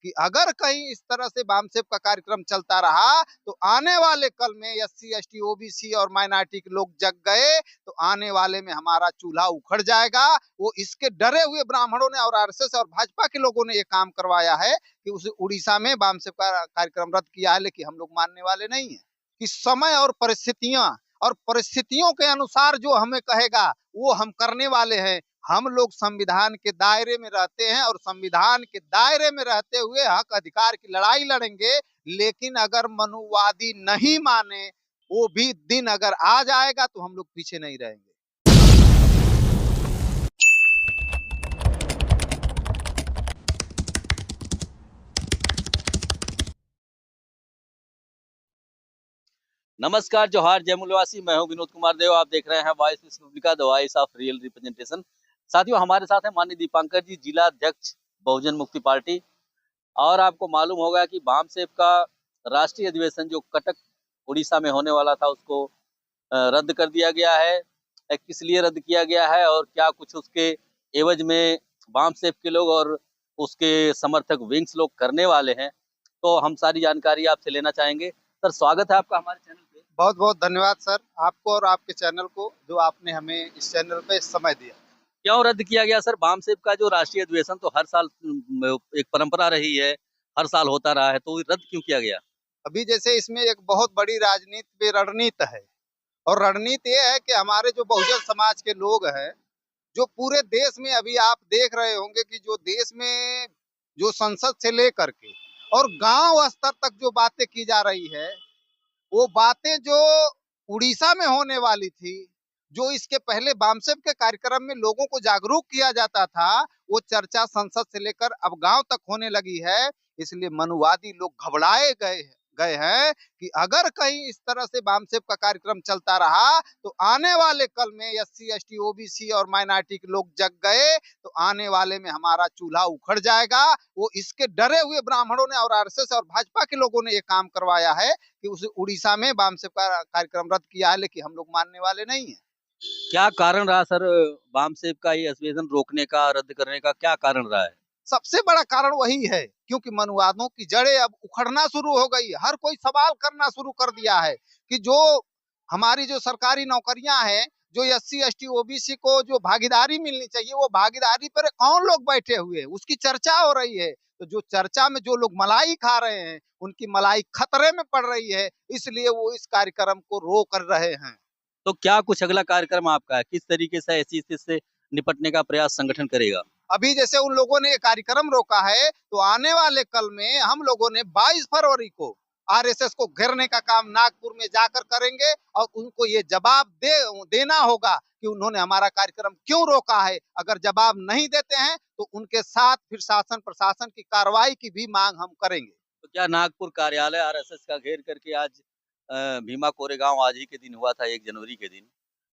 कि अगर कहीं इस तरह से बामसेफ का कार्यक्रम चलता रहा तो आने वाले कल में एससी, एसटी, ओबीसी और माइनॉरिटी के लोग जग गए तो आने वाले में हमारा चूल्हा उखड़ जाएगा। वो इसके डरे हुए ब्राह्मणों ने और आरएसएस और भाजपा के लोगों ने ये काम करवाया है कि उस उड़ीसा में बामसेफ का कार्यक्रम रद्द किया है, लेकिन हम लोग मानने वाले नहीं है। कि समय और परिस्थितियों के अनुसार जो हमें कहेगा वो हम करने वाले हैं। हम लोग संविधान के दायरे में रहते हैं और संविधान के दायरे में रहते हुए हक अधिकार की लड़ाई लड़ेंगे। लेकिन अगर मनुवादी नहीं माने, वो भी दिन अगर आ जाएगा तो हम लोग पीछे नहीं रहेंगे। नमस्कार, जोहार, जय मूलवासी। मैं हूं विनोद कुमार देव। आप देख रहे हैं voice Republica, the voice of real representation. साथियों, हमारे साथ हैं माननीय दीपांकर जी, जिला अध्यक्ष बहुजन मुक्ति पार्टी। और आपको मालूम होगा कि बामसेफ का राष्ट्रीय अधिवेशन जो कटक उड़ीसा में होने वाला था उसको रद्द कर दिया गया है। किस लिए रद्द किया गया है और क्या कुछ उसके एवज में बामसेफ के लोग और उसके समर्थक विंग्स लोग करने वाले हैं, तो हम सारी जानकारी आपसे लेना चाहेंगे। सर, स्वागत है आपका हमारे चैनल पे। बहुत बहुत धन्यवाद सर, आपको और आपके चैनल को, जो आपने हमें इस चैनल पे समय दिया। क्यों रद्द किया गया सर? बामसेफ का जो राष्ट्रीय अधिवेशन तो हर साल एक परंपरा रही है, हर साल होता रहा है, तो रद्द क्यों किया गया? अभी जैसे इसमें एक बहुत बड़ी राजनीति पे रणनीति है, और रणनीति ये है कि हमारे जो बहुजन समाज के लोग हैं, जो पूरे देश में अभी आप देख रहे होंगे कि जो देश में जो संसद से लेकर के और गांव स्तर तक जो बातें की जा रही है, वो बातें जो उड़ीसा में होने वाली थी, जो इसके पहले बामसेफ के कार्यक्रम में लोगों को जागरूक किया जाता था, वो चर्चा संसद से लेकर अब गांव तक होने लगी है। इसलिए मनुवादी लोग घबराए गए हैं कि अगर कहीं इस तरह से बामसेफ का कार्यक्रम चलता रहा तो आने वाले कल में एससी, एसटी, ओबीसी और माइनॉरिटी के लोग जग गए तो आने वाले में हमारा चूल्हा उखड़ जाएगा। वो इसके डरे हुए ब्राह्मणों ने और आरएसएस और भाजपा के लोगों ने ये काम करवाया है कि उस उड़ीसा में बामसेफ का कार्यक्रम रद्द किया है, लेकिन हम लोग मानने वाले नहीं है। क्या कारण रहा सर बामसेफ का ये अधिवेशन रोकने का, रद्द करने का क्या कारण रहा है? सबसे बड़ा कारण वही है, क्योंकि मनुवादों की जड़ें अब उखड़ना शुरू हो गई। हर कोई सवाल करना शुरू कर दिया है कि जो हमारी जो सरकारी नौकरियां हैं, जो एससी, एसटी, ओबीसी को जो भागीदारी मिलनी चाहिए, वो भागीदारी पर कौन लोग बैठे हुए हैं, उसकी चर्चा हो रही है। तो जो चर्चा में जो लोग मलाई खा रहे हैं, उनकी मलाई खतरे में पड़ रही है, इसलिए वो इस कार्यक्रम को रोक रहे हैं। तो क्या कुछ अगला कार्यक्रम आपका है? किस तरीके से ऐसी स्थिति से निपटने का प्रयास संगठन करेगा? अभी जैसे उन लोगों ने ये कार्यक्रम रोका है, तो आने वाले कल में हम लोगों ने 22 फरवरी को आरएसएस को घेरने का काम नागपुर में जाकर करेंगे और उनको ये जवाब देना होगा कि उन्होंने हमारा कार्यक्रम क्यों रोका है। अगर जवाब नहीं देते हैं तो उनके साथ फिर शासन प्रशासन की कार्रवाई की भी मांग हम करेंगे। तो क्या नागपुर कार्यालय आरएसएस का घेर करके आज भीमा कोरेगांव आज ही के दिन हुआ था, 1 जनवरी के दिन,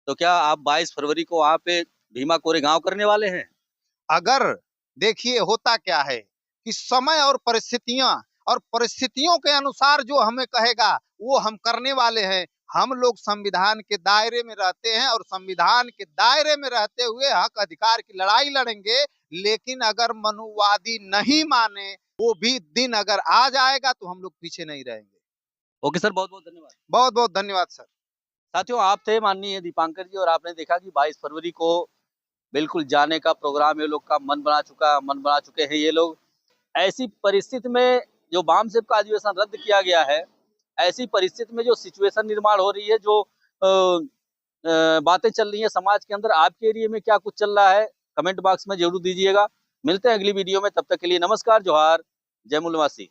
तो क्या आप 22 फरवरी को वहाँ पे भीमा कोरेगांव करने वाले हैं? अगर देखिए होता क्या है कि समय और परिस्थितियों के अनुसार जो हमें कहेगा वो हम करने वाले हैं। हम लोग संविधान के दायरे में रहते हैं और संविधान के दायरे में रहते हुए हक अधिकार की लड़ाई लड़ेंगे। लेकिन अगर मनुवादी नहीं माने, वो भी दिन अगर आ जाएगा तो हम लोग पीछे नहीं रहेंगे। ओके सर, बहुत बहुत धन्यवाद। बहुत बहुत धन्यवाद सर। साथियों, आप थे माननीय दीपांकर जी और आपने देखा कि 22 फरवरी को बिल्कुल जाने का प्रोग्राम ये लोग का मन बना चुके हैं ये लोग। ऐसी परिस्थिति में जो बामसेफ का अधिवेशन रद्द किया गया है, ऐसी परिस्थिति में जो सिचुएशन निर्माण हो रही है, जो बातें चल रही है समाज के अंदर, आपके एरिया में क्या कुछ चल रहा है, कमेंट बॉक्स में जरूर दीजिएगा। मिलते हैं अगली वीडियो में, तब तक के लिए नमस्कार, जोहार, जय मूलवासी।